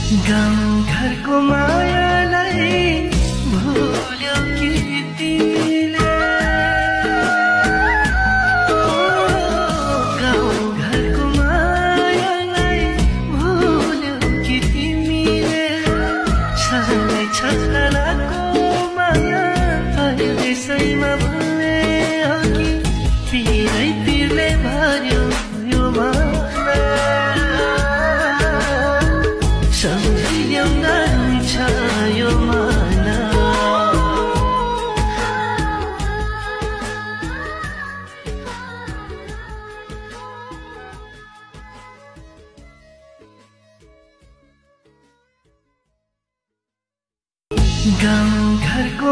गाउँ घरको मायालाई भुल्यौ कि तिमीले? गाउँ घरको मायालाई भुल्यौ कि तिमीले? छानै छलको माया त्यसैमा भुले हो कि पिरै पिरले भर्यो यो माया? सम्झियौ नै छ यो माया। गाउँ घरको